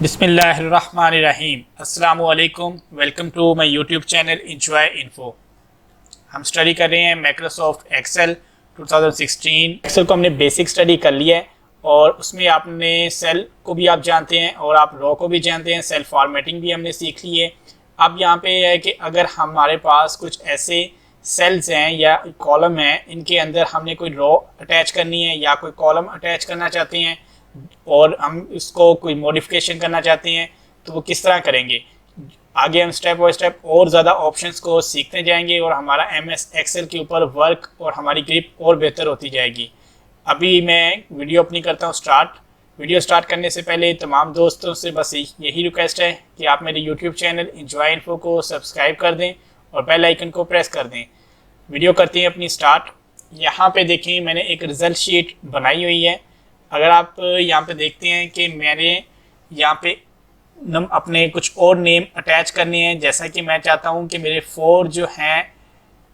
बिस्मिल्लाहिर्रहमानिर्रहीम। अस्सलामु अलैकुम। Welcome to my YouTube channel enjoy info. हम स्टडी कर रहे हैं माइक्रोसॉफ्ट एक्सेल 2016। एक्सेल को हमने बेसिक स्टडी कर लिया है और उसमें आपने सेल को भी आप जानते हैं और आप रो को भी जानते हैं। सेल फॉर्मेटिंग भी हमने सीख ली है। अब यहाँ पे है कि अगर हमारे पास कुछ ऐसे सेल्स हैं या कॉलम हैं, इनके अंदर हमने कोई रो अटैच करनी है या कोई कॉलम अटैच करना चाहते हैं और हम इसको कोई मॉडिफिकेशन करना चाहते हैं, तो वो किस तरह करेंगे। आगे हम स्टेप बाय स्टेप और ज़्यादा ऑप्शंस को सीखते जाएंगे और हमारा एमएस एक्सेल के ऊपर वर्क और हमारी ग्रिप और बेहतर होती जाएगी। अभी मैं वीडियो अपनी करता हूँ स्टार्ट। वीडियो स्टार्ट करने से पहले तमाम दोस्तों से बस यही रिक्वेस्ट है कि आप मेरे यूट्यूब चैनल इंजॉय इन्फो को सब्सक्राइब कर दें और बेल आइकन को प्रेस कर दें। वीडियो करते हैं अपनी स्टार्ट। यहाँ पे देखें, मैंने एक रिज़ल्ट शीट बनाई हुई है। अगर आप यहाँ पे देखते हैं कि मैंने यहाँ पे अपने कुछ और नेम अटैच करने हैं, जैसा कि मैं चाहता हूँ कि मेरे 4 जो हैं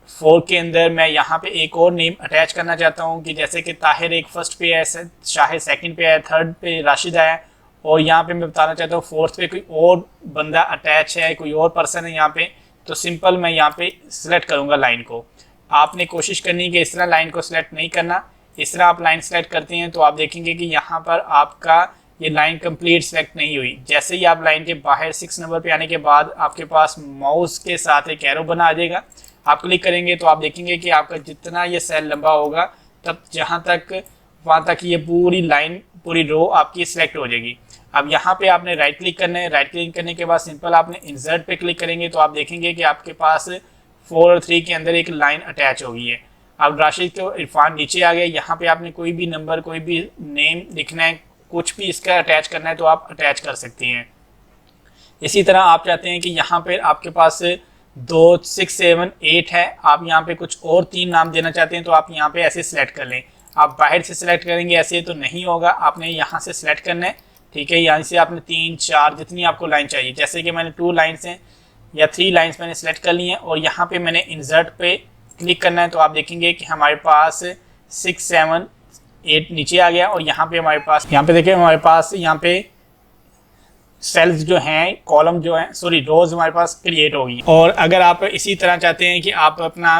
4 के अंदर मैं यहाँ पे एक और नेम अटैच करना चाहता हूँ कि जैसे कि ताहिर एक फर्स्ट पे है, शाहिद सेकंड पे है, थर्ड पे राशिद है और यहाँ पे मैं बताना चाहता हूँ फोर्थ पे कोई और बंदा अटैच है, कोई और पर्सन है यहाँ पे। तो सिंपल मैं यहाँ पे सिलेक्ट करूँगा लाइन को। आपने कोशिश करनी है कि इस तरह लाइन को सिलेक्ट नहीं करना। इस तरह आप लाइन सेलेक्ट करते हैं तो आप देखेंगे कि यहाँ पर आपका ये लाइन कंप्लीट सेलेक्ट नहीं हुई। जैसे ही आप लाइन के बाहर 6 नंबर पे आने के बाद आपके पास माउस के साथ एक एरो बना आ जाएगा। आप क्लिक करेंगे तो आप देखेंगे कि आपका जितना ये सेल लंबा होगा तब जहाँ तक वहाँ तक ये पूरी लाइन पूरी रो आपकी सिलेक्ट हो जाएगी। अब यहाँ पे आपने राइट क्लिक करना है। राइट क्लिक करने के बाद सिंपल आपने इंसर्ट पे क्लिक करेंगे तो आप देखेंगे कि आपके पास 4 और 3 के अंदर एक लाइन अटैच हो गई है। अब राशिद को इरफान नीचे आ गया। यहाँ पे आपने कोई भी नंबर कोई भी नेम लिखना है, कुछ भी इसका अटैच करना है तो आप अटैच कर सकते हैं। इसी तरह आप चाहते हैं कि यहाँ पे आपके पास 2 6 7 8 है, आप यहाँ पे कुछ और 3 नाम देना चाहते हैं तो आप यहाँ पे ऐसे सिलेक्ट कर लें। आप बाहर से सिलेक्ट करेंगे ऐसे तो नहीं होगा, आपने यहाँ से सिलेक्ट करना है। ठीक है, यहाँ से आपने 3 4 जितनी आपको लाइन चाहिए, जैसे कि मैंने 2 लाइन्स हैं या 3 लाइन्स मैंने सेलेक्ट कर ली हैं और यहाँ पे मैंने इंसर्ट पे क्लिक करना है तो आप देखेंगे कि हमारे पास 6 7 8 नीचे आ गया और यहाँ पे हमारे पास यहाँ पे देखिए हमारे पास यहाँ पे सेल्स जो हैं कॉलम जो हैं सॉरी रोज हमारे पास क्रिएट हो गई। और अगर आप इसी तरह चाहते हैं कि आप अपना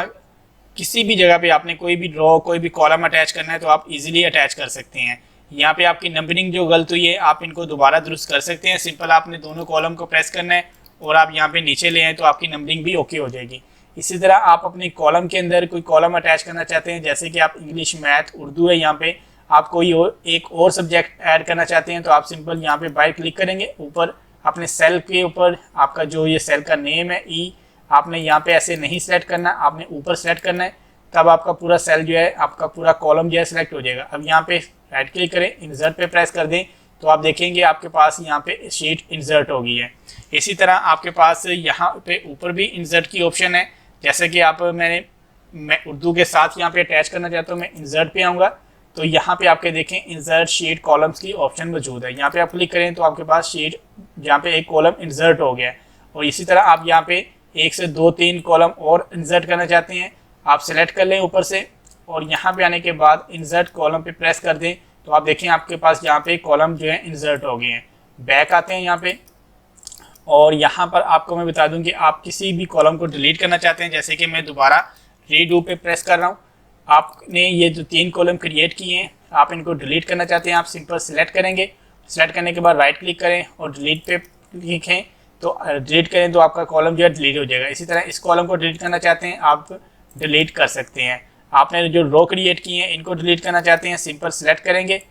किसी भी जगह पे आपने कोई भी रो कोई भी कॉलम अटैच करना है तो आप इजीली अटैच कर सकते हैं। यहाँ पे आपकी नंबरिंग जो गलत हुई है आप इनको दोबारा दुरुस्त कर सकते हैं। सिंपल आपने दोनों कॉलम को प्रेस करना है और आप यहाँ पे नीचे ले आए तो आपकी नंबरिंग भी ओके हो जाएगी। इसी तरह आप अपने कॉलम के अंदर कोई कॉलम अटैच करना चाहते हैं, जैसे कि आप इंग्लिश मैथ उर्दू है, यहाँ पे आप कोई एक और सब्जेक्ट ऐड करना चाहते हैं तो आप सिंपल यहाँ पे बाय क्लिक करेंगे। ऊपर अपने सेल के ऊपर आपका जो ये सेल का नेम है ई, आपने यहाँ पे ऐसे नहीं सेलेक्ट करना, आपने ऊपर सेलेक्ट करना है, तब आपका पूरा सेल जो है आपका पूरा कॉलम जो है सिलेक्ट हो जाएगा। अब यहाँ पे राइट क्लिक करें, इंसर्ट पे प्रेस कर दें तो आप देखेंगे आपके पास यहाँ पे शीट इंसर्ट हो गई है। इसी तरह आपके पास यहाँ पे ऊपर भी इंसर्ट की ऑप्शन है, जैसे कि आप मैं उर्दू के साथ यहाँ पे अटैच करना चाहता हूँ। मैं इंसर्ट पे आऊँगा तो यहाँ पे आपके देखें इंसर्ट शीट कॉलम्स की ऑप्शन मौजूद है। यहाँ पे आप क्लिक करें तो आपके पास शीट जहाँ पे एक कॉलम इंसर्ट हो गया है। और इसी तरह आप यहाँ पे 1 से 2 3 कॉलम और इंसर्ट करना चाहते हैं, आप सेलेक्ट कर लें ऊपर से और यहाँ पे आने के बाद इंसर्ट कॉलम पे प्रेस कर दें तो आप देखें आपके पास यहाँ पे कॉलम जो है इंसर्ट हो गए हैं। बैक आते हैं यहाँ पे और यहाँ पर आपको मैं बता दूं कि आप किसी भी कॉलम को डिलीट करना चाहते हैं, जैसे कि मैं दोबारा रीडू पे प्रेस कर रहा हूँ। आपने ये जो 3 कॉलम क्रिएट किए हैं आप इनको डिलीट करना चाहते हैं, आप सिंपल सिलेक्ट करेंगे। सिलेक्ट करने के बाद राइट क्लिक करें और डिलीट पे लिखें तो डिलीट करें तो आपका कॉलम जो है डिलीट हो जाएगा। इसी तरह इस कॉलम को डिलीट करना चाहते हैं आप डिलीट कर सकते हैं। आपने जो रो क्रिएट किए हैं इनको डिलीट करना चाहते हैं, सिंपल सिलेक्ट करेंगे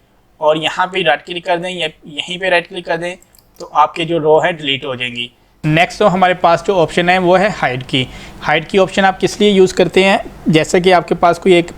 और यहाँ पे राइट क्लिक कर दें या यहीं पे राइट क्लिक कर दें तो आपके जो रो है डिलीट हो जाएंगी। नेक्स्ट तो हमारे पास जो ऑप्शन है वो है हाइड की। हाइड की ऑप्शन आप किस लिए यूज़ करते हैं, जैसे कि आपके पास कोई एक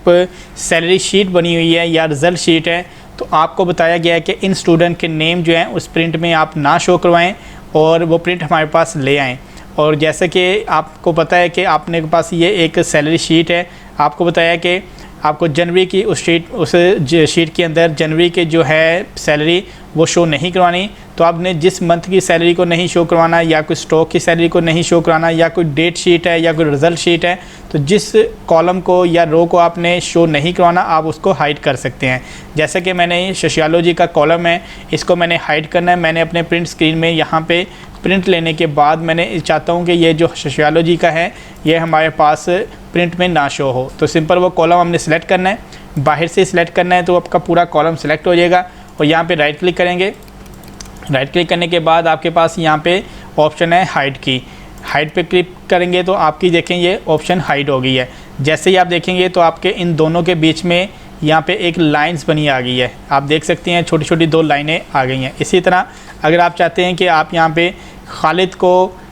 सैलरी शीट बनी हुई है या रिज़ल्ट शीट है तो आपको बताया गया है कि इन स्टूडेंट के नेम जो हैं उस प्रिंट में आप ना शो करवाएं और वो प्रिंट हमारे पास ले आएँ। और जैसे कि आपको पता है कि आपने के पास ये एक सैलरी शीट है, आपको बताया कि आपको जनवरी की उस शीट के अंदर जनवरी के जो है सैलरी वो शो नहीं करवानी, तो तो आपने जिस मंथ की सैलरी को नहीं शो करवाना, या कोई स्टॉक की सैलरी को नहीं शो कराना, या कोई डेट शीट है या कोई रिज़ल्ट शीट है, तो जिस कॉलम को या रो को आपने शो नहीं करवाना आप उसको हाइड कर सकते हैं। जैसे कि मैंने सोशियोलॉजी का कॉलम है, इसको मैंने हाइड करना है। मैंने अपने प्रिंट स्क्रीन में यहाँ पे प्रिंट लेने के बाद मैंने चाहता हूँ कि ये जो सोशियोलॉजी का है ये हमारे पास प्रिंट में ना शो हो, तो सिंपल वो कॉलम हमने सेलेक्ट करना है, बाहर से सिलेक्ट करना है, तो आपका पूरा कॉलम सेलेक्ट हो जाएगा। और यहाँ पे राइट क्लिक करेंगे। राइट क्लिक करने के बाद आपके पास यहाँ पे ऑप्शन है हाइड की। हाइड पे क्लिक करेंगे तो आपकी देखें ये ऑप्शन हाइड हो गई है। जैसे ही आप देखेंगे तो आपके इन दोनों के बीच में यहाँ पे एक लाइंस बनी आ गई है, आप देख सकते हैं छोटी छोटी 2 लाइनें आ गई हैं। इसी तरह अगर आप चाहते हैं कि आप यहाँ पे खालिद को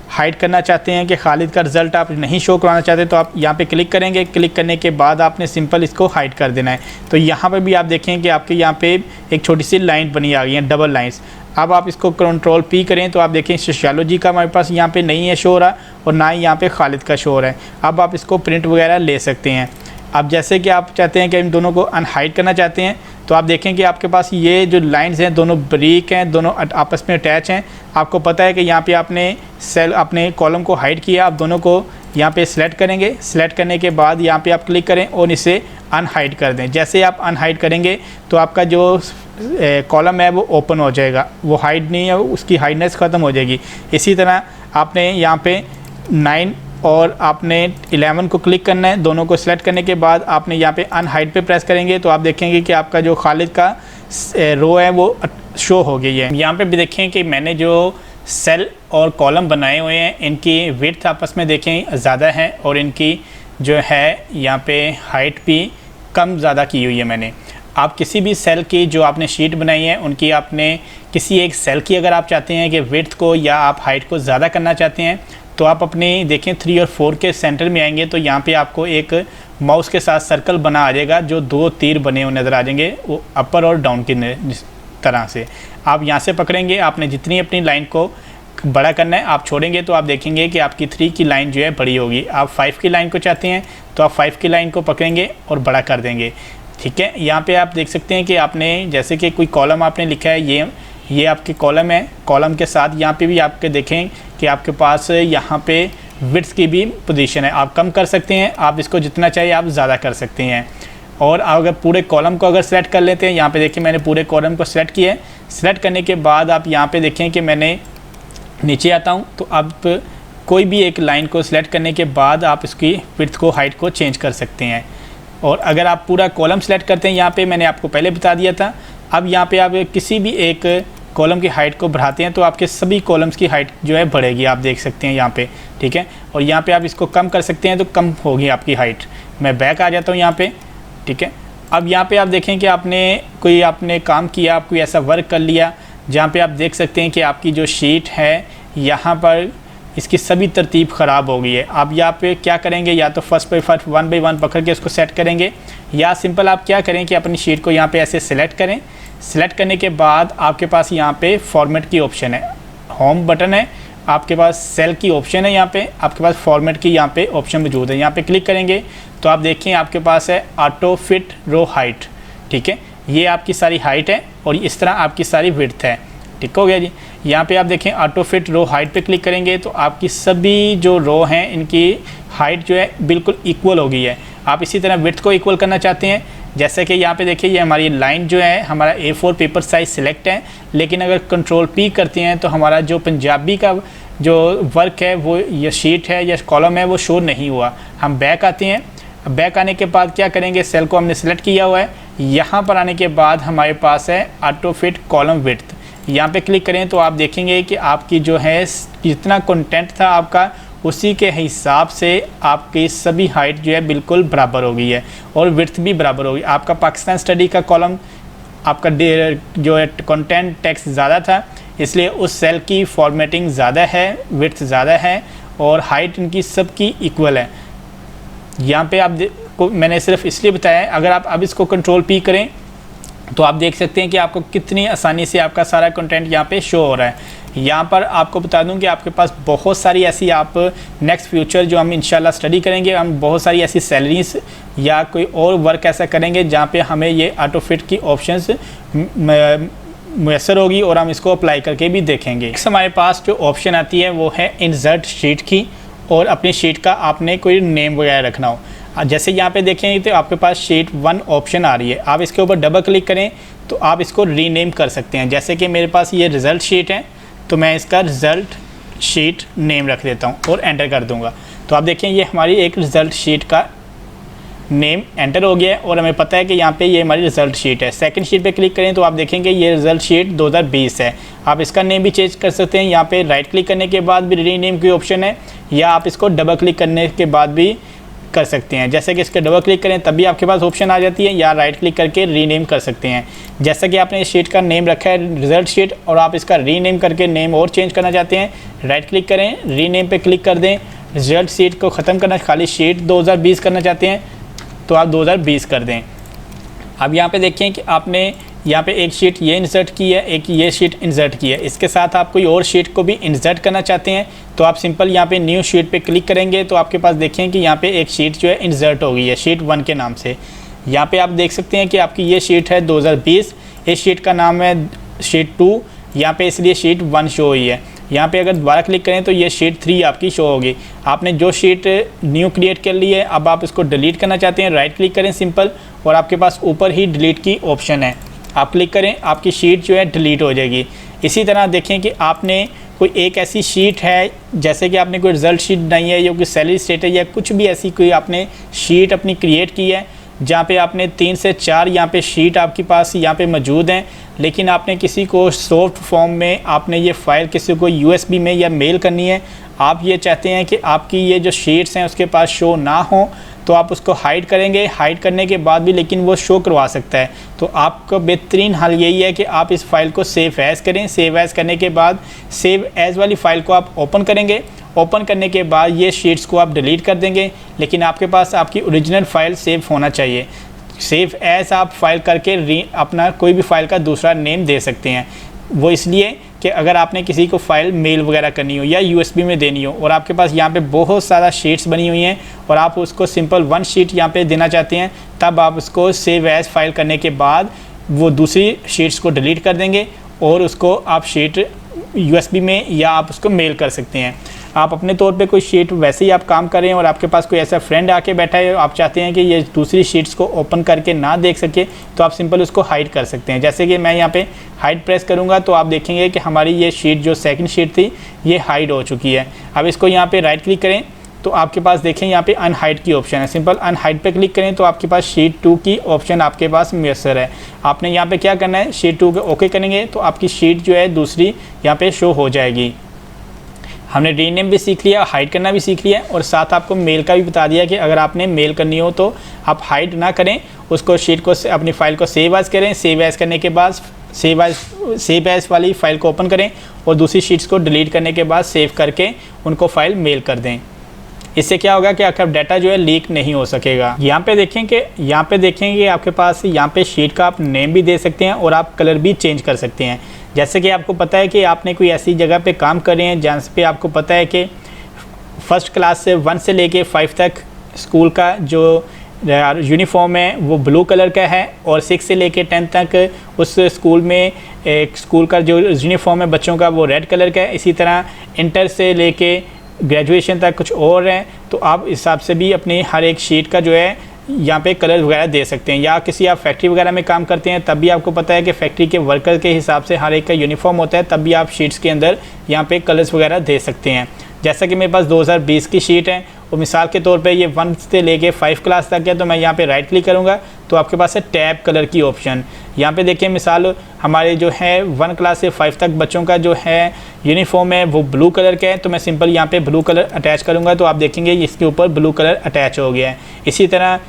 हाइड करना चाहते हैं, कि खालिद का रिज़ल्ट आप नहीं शो कराना चाहते, तो आप यहाँ पे क्लिक करेंगे। क्लिक करने के बाद आपने सिंपल इसको हाइड कर देना है। तो यहाँ पर भी आप देखें कि आपके यहाँ पे एक छोटी सी लाइन बनी आ गई है, डबल लाइंस। अब आप इसको कंट्रोल P करें तो आप देखें सोशियोलॉजी का हमारे पास यहाँ पे नहीं है शो हो रहा, और ना ही यहाँ पे खालिद का शो हो रहा है। अब आप इसको प्रिंट वगैरह ले सकते हैं। अब जैसे कि आप चाहते हैं कि इन दोनों को अनहाइड करना चाहते हैं, तो आप देखें कि आपके पास ये जो लाइंस हैं दोनों ब्रीक हैं, दोनों आपस में अटैच हैं। आपको पता है कि यहाँ पे आपने सेल अपने कॉलम को हाइड किया, आप दोनों को यहाँ पे सिलेक्ट करेंगे। सिलेक्ट करने के बाद यहाँ पे आप क्लिक करें और इसे अनहाइड कर दें। जैसे आप अनहाइड करेंगे तो आपका जो कॉलम है वो ओपन हो जाएगा, वो हाइड नहीं है, उसकी हाइडनेस ख़त्म हो जाएगी। इसी तरह आपने यहाँ पे 9 और आपने 11 को क्लिक करना है। दोनों को सिलेक्ट करने के बाद आपने यहाँ पे अनहाइड पे प्रेस करेंगे तो आप देखेंगे कि आपका जो खालिद का रो है वो शो हो गई है। यहाँ पे भी देखें कि मैंने जो सेल और कॉलम बनाए हुए हैं इनकी विड्थ आपस में देखें ज़्यादा है, और इनकी जो है यहाँ पे हाइट भी कम ज़्यादा की हुई है मैंने। आप किसी भी सेल की जो आपने शीट बनाई है उनकी आपने किसी एक सेल की अगर आप चाहते हैं कि विड्थ को या आप हाइट को ज़्यादा करना चाहते हैं, तो आप अपने देखें 3 और 4 के सेंटर में आएंगे तो यहाँ पे आपको एक माउस के साथ सर्कल बना आ जाएगा, जो 2 तीर बने हुए नज़र आ जाएंगे, वो अपर और डाउन की तरह से। आप यहाँ से पकड़ेंगे, आपने जितनी अपनी लाइन को बड़ा करना है आप छोड़ेंगे तो आप देखेंगे कि आपकी 3 की लाइन जो है बड़ी होगी। आप 5 की लाइन को चाहते हैं तो आप 5 की लाइन को पकड़ेंगे और बड़ा कर देंगे, ठीक है। यहाँ पे आप देख सकते हैं कि आपने जैसे कि कोई कॉलम आपने लिखा है, ये आपके कॉलम है। कॉलम के साथ यहाँ पे भी आपके देखें कि आपके पास यहाँ पे विड्थ की भी पोजीशन है, आप कम कर सकते हैं, आप इसको जितना चाहिए आप ज़्यादा कर सकते हैं। और अगर पूरे कॉलम को अगर सेलेक्ट कर लेते हैं, यहाँ पे देखिए मैंने पूरे कॉलम को सेलेक्ट किया है। सेलेक्ट करने के बाद आप यहाँ पे देखें कि मैंने नीचे आता हूँ, तो अब कोई भी एक लाइन को सिलेक्ट करने के बाद आप इसकी विड्थ को हाइट को चेंज कर सकते हैं। और अगर आप पूरा कॉलम सेलेक्ट करते हैं, यहाँ पे मैंने आपको पहले बता दिया था, अब यहाँ पे आप किसी भी एक कॉलम की हाइट को बढ़ाते हैं तो आपके सभी कॉलम्स की हाइट जो है बढ़ेगी, आप देख सकते हैं यहाँ पे, ठीक है। और यहाँ पे आप इसको कम कर सकते हैं तो कम होगी आपकी हाइट। मैं बैक आ जाता हूँ यहाँ पे, ठीक है। अब यहाँ पे आप देखें कि आपने काम किया, आप कोई ऐसा वर्क कर लिया जहाँ पे आप देख सकते हैं कि आपकी जो शीट है यहाँ पर इसकी सभी तरतीब ख़राब हो गई है। आप यहाँ पे क्या करेंगे, या तो फर्स्ट बाई फर्स्ट 1 बाई 1 पकड़ के इसको सेट करेंगे, या सिंपल आप क्या करें कि अपनी शीट को यहाँ पे ऐसे सिलेक्ट करें। सिलेक्ट करने के बाद आपके पास यहाँ पे फॉर्मेट की ऑप्शन है, होम बटन है, आपके पास सेल की ऑप्शन है, यहाँ पे आपके पास फॉर्मेट की यहाँ पे ऑप्शन मौजूद है। यहाँ पे क्लिक करेंगे तो आप देखें आपके पास है ऑटो फिट रो हाइट, ठीक है। ये आपकी सारी हाइट है और इस तरह आपकी सारी विड्थ है, ठीक हो गया जी। यहाँ पे आप देखें ऑटो फिट रो हाइट पे क्लिक करेंगे तो आपकी सभी जो रो हैं इनकी हाइट जो है बिल्कुल इक्वल हो गई है। आप इसी तरह विड्थ को इक्वल करना चाहते हैं, जैसे कि यहाँ पे देखिए ये हमारी लाइन जो है हमारा A4 पेपर साइज़ सिलेक्ट है, लेकिन अगर कंट्रोल P करते हैं तो हमारा जो पंजाबी का जो वर्क है वो ये शीट है या कॉलम है वो शो नहीं हुआ। हम बैक आते हैं, बैक आने के बाद क्या करेंगे, सेल को हमने सेलेक्ट किया हुआ है, यहाँ पर आने के बाद हमारे पास है ऑटो फिट कॉलम विड्थ। यहाँ पे क्लिक करें तो आप देखेंगे कि आपकी जो है जितना कंटेंट था आपका उसी के हिसाब से आपकी सभी हाइट जो है बिल्कुल बराबर हो गई है और विड्थ भी बराबर हो गई। आपका पाकिस्तान स्टडी का कॉलम आपका जो है कंटेंट टेक्स्ट ज़्यादा था, इसलिए उस सेल की फॉर्मेटिंग ज़्यादा है, विड्थ ज़्यादा है और हाइट इनकी सबकी इक्वल है। यहाँ पे आप को मैंने सिर्फ इसलिए बताया है, अगर आप अब इसको कंट्रोल P करें तो आप देख सकते हैं कि आपको कितनी आसानी से आपका सारा कंटेंट यहाँ पे शो हो रहा है। यहाँ पर आपको बता दूं कि आपके पास बहुत सारी ऐसी आप नेक्स्ट फ्यूचर जो हम इंशाल्लाह स्टडी करेंगे, हम बहुत सारी ऐसी सैलरीज या कोई और वर्क ऐसा करेंगे जहाँ पे हमें ये ऑटो फिट की ऑप्शंस मैसर होगी और हम इसको अप्लाई करके भी देखेंगे। नेक्स्ट हमारे पास जो ऑप्शन आती है वो है इंसर्ट शीट की, और अपनी शीट का आपने कोई नेम वगैरह रखना हो। जैसे यहाँ पे देखेंगे तो आपके पास शीट 1 ऑप्शन आ रही है, आप इसके ऊपर डबल क्लिक करें तो आप इसको रीनेम कर सकते हैं। जैसे कि मेरे पास ये रिज़ल्ट शीट है तो मैं इसका रिज़ल्ट शीट नेम रख देता हूँ और एंटर कर दूँगा। तो आप देखें ये हमारी एक रिज़ल्ट शीट का नेम एंटर हो गया है और हमें पता है कि यहाँ पे ये हमारी रिज़ल्ट शीट है। सेकंड शीट पे क्लिक करें तो आप देखेंगे ये रिज़ल्ट शीट 2020 है। आप इसका नेम भी चेंज कर सकते हैं, यहाँ पे राइट क्लिक करने के बाद भी रीनेम की ऑप्शन है, या आप इसको डबल क्लिक करने के बाद भी कर सकते हैं। जैसे कि इसके डबल क्लिक करें तब भी आपके पास ऑप्शन आ जाती है, या राइट क्लिक करके रीनेम कर सकते हैं। जैसा कि आपने इस शीट का नेम रखा है रिज़ल्ट शीट, और आप इसका रीनेम करके नेम और चेंज करना चाहते हैं, राइट क्लिक करें, रीनेम पे क्लिक कर दें। रिज़ल्ट शीट को ख़त्म करना, खाली शीट 2020 करना चाहते हैं तो आप 2020 कर दें। अब यहाँ पे देखें कि आपने यहाँ पे एक शीट ये इंसर्ट की है, एक ये शीट इंसर्ट की है, इसके साथ आप कोई और शीट को भी इंसर्ट करना चाहते हैं तो आप सिंपल यहाँ पे न्यू शीट पे क्लिक करेंगे तो आपके पास देखें कि यहाँ पे एक शीट जो है इंसर्ट हो गई है शीट 1 के नाम से। यहाँ पे आप देख सकते हैं कि आपकी ये शीट है 2020, इस शीट का नाम है शीट 2, यहाँ पे इसलिए शीट 1 शो हुई है। यहाँ पे अगर दोबारा क्लिक करें तो ये शीट 3 आपकी शो होगी। आपने जो शीट न्यू क्रिएट कर ली है, अब आप इसको डिलीट करना चाहते हैं, राइट क्लिक करें सिंपल, और आपके पास ऊपर ही डिलीट की ऑप्शन है, आप क्लिक करें, आपकी शीट जो है डिलीट हो जाएगी। इसी तरह देखें कि आपने कोई एक ऐसी शीट है, जैसे कि आपने कोई रिज़ल्ट शीट बनाई है या कोई सैलरी स्टेट है या कुछ भी ऐसी कोई आपने शीट अपनी क्रिएट की है, जहाँ पे आपने 3 से 4 यहाँ पे शीट आपके पास यहाँ पे मौजूद हैं, लेकिन आपने किसी को सॉफ्ट फॉर्म में आपने ये फ़ाइल किसी को USB में या मेल करनी है, आप ये चाहते हैं कि आपकी ये जो शीट्स हैं उसके पास शो ना हो, तो आप उसको हाइड करेंगे। हाइड करने के बाद भी लेकिन वो शो करवा सकता है, तो आपका बेहतरीन हल यही है कि आप इस फाइल को सेव एज़ करें। सेव एज़ करने के बाद सेव एज़ वाली फ़ाइल को आप ओपन करेंगे, ओपन करने के बाद ये शीट्स को आप डिलीट कर देंगे, लेकिन आपके पास आपकी ओरिजिनल फ़ाइल सेव होना चाहिए। सेव एज़ आप फाइल करके अपना कोई भी फ़ाइल का दूसरा नेम दे सकते हैं। वो इसलिए कि अगर आपने किसी को फ़ाइल मेल वगैरह करनी हो या USB में देनी हो और आपके पास यहाँ पे बहुत सारा शीट्स बनी हुई हैं और आप उसको सिंपल 1 शीट यहाँ पे देना चाहते हैं, तब आप उसको सेव एज़ फाइल करने के बाद वो दूसरी शीट्स को डिलीट कर देंगे और उसको आप शीट USB में या आप उसको मेल कर सकते हैं। आप अपने तौर पे कोई शीट वैसे ही आप काम कर रहे हैं और आपके पास कोई ऐसा फ्रेंड आके बैठा है, आप चाहते हैं कि ये दूसरी शीट्स को ओपन करके ना देख सके, तो आप सिंपल उसको हाइड कर सकते हैं। जैसे कि मैं यहाँ पे हाइड प्रेस करूँगा तो आप देखेंगे कि हमारी ये शीट जो सेकंड शीट थी ये हाइड हो चुकी है। अब इसको यहाँ पे राइट क्लिक करें तो आपके पास देखें यहाँ पे अनहाइड की ऑप्शन है, सिंपल अनहाइड पे क्लिक करें तो आपके पास शीट 2 की ऑप्शन आपके पास मैसर है। आपने यहाँ पे क्या करना है, शीट 2 के ओके करेंगे तो आपकी शीट जो है दूसरी यहाँ पे शो हो जाएगी। हमने रीनेम भी सीख लिया, हाइड करना भी सीख लिया और साथ आपको मेल का भी बता दिया कि अगर आपने मेल करनी हो तो आप हाइड ना करें, उसको शीट को अपनी फ़ाइल को सेव एज़ करें। सेव एज़ करने के बाद सेव एज़ वाली फ़ाइल को ओपन करें और दूसरी शीट्स को डिलीट करने के बाद सेव करके उनको फ़ाइल मेल कर दें। इससे क्या होगा कि आपका डाटा जो है लीक नहीं हो सकेगा। यहाँ पे देखें कि आपके पास यहाँ पे शीट का आप नेम भी दे सकते हैं और आप कलर भी चेंज कर सकते हैं। जैसे कि आपको पता है कि आपने कोई ऐसी जगह पे काम कर रहे हैं जहाँ पे आपको पता है कि फर्स्ट क्लास से 1 से लेके 5 तक स्कूल का जो यूनिफॉर्म है वो ब्लू कलर का है और 6 से लेके 10 तक उस स्कूल में एक स्कूल का जो यूनिफॉर्म है बच्चों का वो रेड कलर का है। इसी तरह इंटर से लेके ग्रेजुएशन तक कुछ और हैं, तो आप इस हिसाब से भी अपनी हर एक शीट का जो है यहाँ पे कलर वगैरह दे सकते हैं। या किसी आप फैक्ट्री वगैरह में काम करते हैं तब भी आपको पता है कि फैक्ट्री के वर्कर के हिसाब से हर एक का यूनिफॉर्म होता है, तब भी आप शीट्स के अंदर यहाँ पे कलर्स वगैरह दे सकते हैं। जैसा कि मेरे पास 2020 की शीट है और मिसाल के तौर पे ये 1 से लेके 5 क्लास तक है, तो मैं यहाँ पे राइट क्लिक करूँगा तो आपके पास है टैब कलर की ऑप्शन। यहाँ पे देखिए मिसाल हमारे जो है 1 क्लास से 5 तक बच्चों का जो है यूनिफॉर्म है वो ब्लू कलर का है, तो मैं सिंपल यहाँ पे ब्लू कलर अटैच करूँगा तो आप देखेंगे इसके ऊपर ब्लू कलर अटैच हो गया है। इसी तरह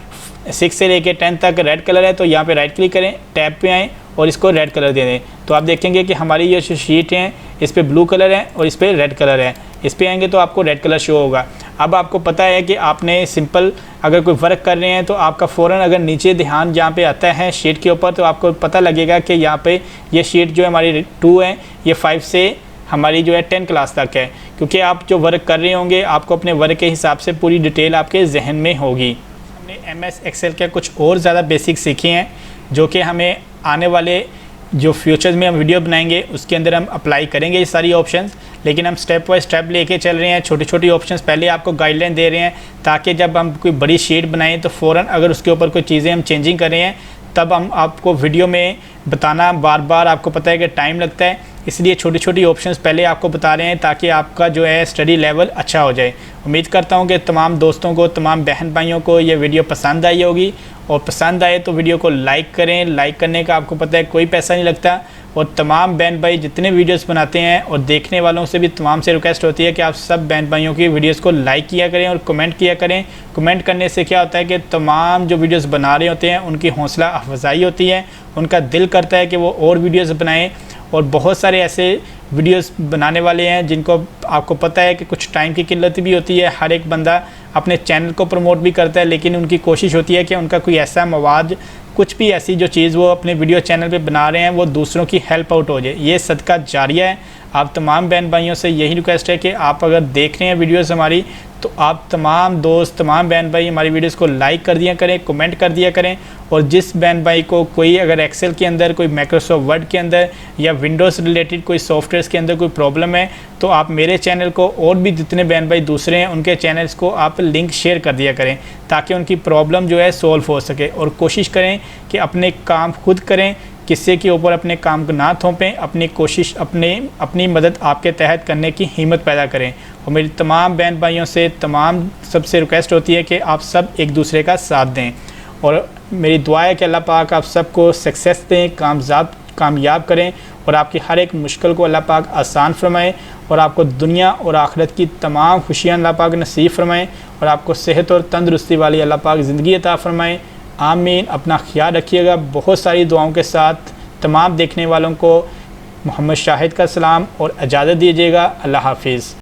6 से लेके 10 तक रेड कलर है, तो यहाँ पे राइट क्लिक करें, टैब पे आएँ और इसको रेड कलर दे दें, तो आप देखेंगे कि हमारी ये जो शीट है इस पर ब्लू कलर है और इस पर रेड कलर है। इस पर आएंगे तो आपको रेड कलर शो होगा। अब आपको पता है कि आपने सिंपल अगर कोई वर्क कर रहे हैं तो आपका फ़ौरन अगर नीचे ध्यान जहाँ पे आता है शीट के ऊपर, तो आपको पता लगेगा कि यहाँ पे ये शीट जो है हमारी 2 है, ये 5 से हमारी जो है 10 क्लास तक है, क्योंकि आप जो वर्क कर रहे होंगे आपको अपने वर्क के हिसाब से पूरी डिटेल आपके जहन में होगी। हमने MS एक्सेल के कुछ और ज़्यादा बेसिक सीखे हैं जो कि हमें आने वाले जो फ्यूचर में हम वीडियो बनाएंगे उसके अंदर हम अप्लाई करेंगे ये सारी ऑप्शंस, लेकिन हम स्टेप बाय स्टेप लेके चल रहे हैं। छोटी छोटी ऑप्शंस पहले आपको गाइडलाइन दे रहे हैं ताकि जब हम कोई बड़ी शीट बनाएं तो फ़ौरन अगर उसके ऊपर कोई चीज़ें हम चेंजिंग कर रहे हैं तब हम आपको वीडियो में बताना बार बार आपको पता है कि टाइम लगता है, इसलिए छोटी छोटी ऑप्शंस पहले आपको बता रहे हैं ताकि आपका जो है स्टडी लेवल अच्छा हो जाए। उम्मीद करता हूं कि तमाम दोस्तों को, तमाम बहन भाइयों को ये वीडियो पसंद आई होगी, और पसंद आए तो वीडियो को लाइक करें। लाइक करने का आपको पता है कोई पैसा नहीं लगता, और तमाम बहन भाई जितने वीडियोस बनाते हैं और देखने वालों से भी तमाम से रिक्वेस्ट होती है कि आप सब बहन भाइयों की वीडियोस को लाइक किया करें और कमेंट किया करें। कमेंट करने से क्या होता है कि तमाम जो वीडियोस बना रहे होते हैं उनकी हौसला अफजाई होती है, उनका दिल करता है कि वो और वीडियोस बनाएं। और बहुत सारे ऐसे वीडियोस बनाने वाले हैं जिनको आपको पता है कि कुछ टाइम की किल्लत भी होती है, हर एक बंदा अपने चैनल को प्रमोट भी करता है, लेकिन उनकी कोशिश होती है कि उनका कोई ऐसा मवाद, कुछ भी ऐसी जो चीज़ वो अपने वीडियो चैनल पे बना रहे हैं वो दूसरों की हेल्प आउट हो जाए। ये सदका जारिया है। आप तमाम बहन भाइयों से यही रिक्वेस्ट है कि आप अगर देख रहे हैं वीडियोस हमारी तो आप तमाम दोस्त, तमाम बहन भाई हमारी वीडियोस को लाइक कर दिया करें, कमेंट कर दिया करें। और जिस बहन भाई को कोई अगर एक्सेल के अंदर, कोई माइक्रोसॉफ्ट वर्ड के अंदर या विंडोज़ रिलेटेड कोई सॉफ्टवेयर्स के अंदर कोई प्रॉब्लम है तो आप मेरे चैनल को, और भी जितने बहन भाई दूसरे हैं उनके चैनल्स को आप लिंक शेयर कर दिया करें ताकि उनकी प्रॉब्लम जो है सॉल्व हो सके। और कोशिश करें कि अपने काम खुद करें, किसी के ऊपर अपने काम को ना थोपें, अपनी कोशिश, अपनी मदद आपके तहत करने की हिम्मत पैदा करें। और मेरी तमाम बहन भाइयों से, तमाम सबसे रिक्वेस्ट होती है कि आप सब एक दूसरे का साथ दें। और मेरी दुआ है कि अल्लाह पाक आप सबको सक्सेस दें, कामयाब करें, और आपकी हर एक मुश्किल को अल्लाह पाक आसान फरमाए, और आपको दुनिया और आखिरत की तमाम खुशियाँ अल्लाह पाक नसीब फरमाएँ, और आपको सेहत और तंदुरुस्ती वाली अल्लाह पाक ज़िंदगी अता फरमाएँ। आमीन। अपना ख्याल रखिएगा। बहुत सारी दुआओं के साथ तमाम देखने वालों को मोहम्मद शाहिद का सलाम और इजाज़त दीजिएगा। अल्लाह हाफिज़।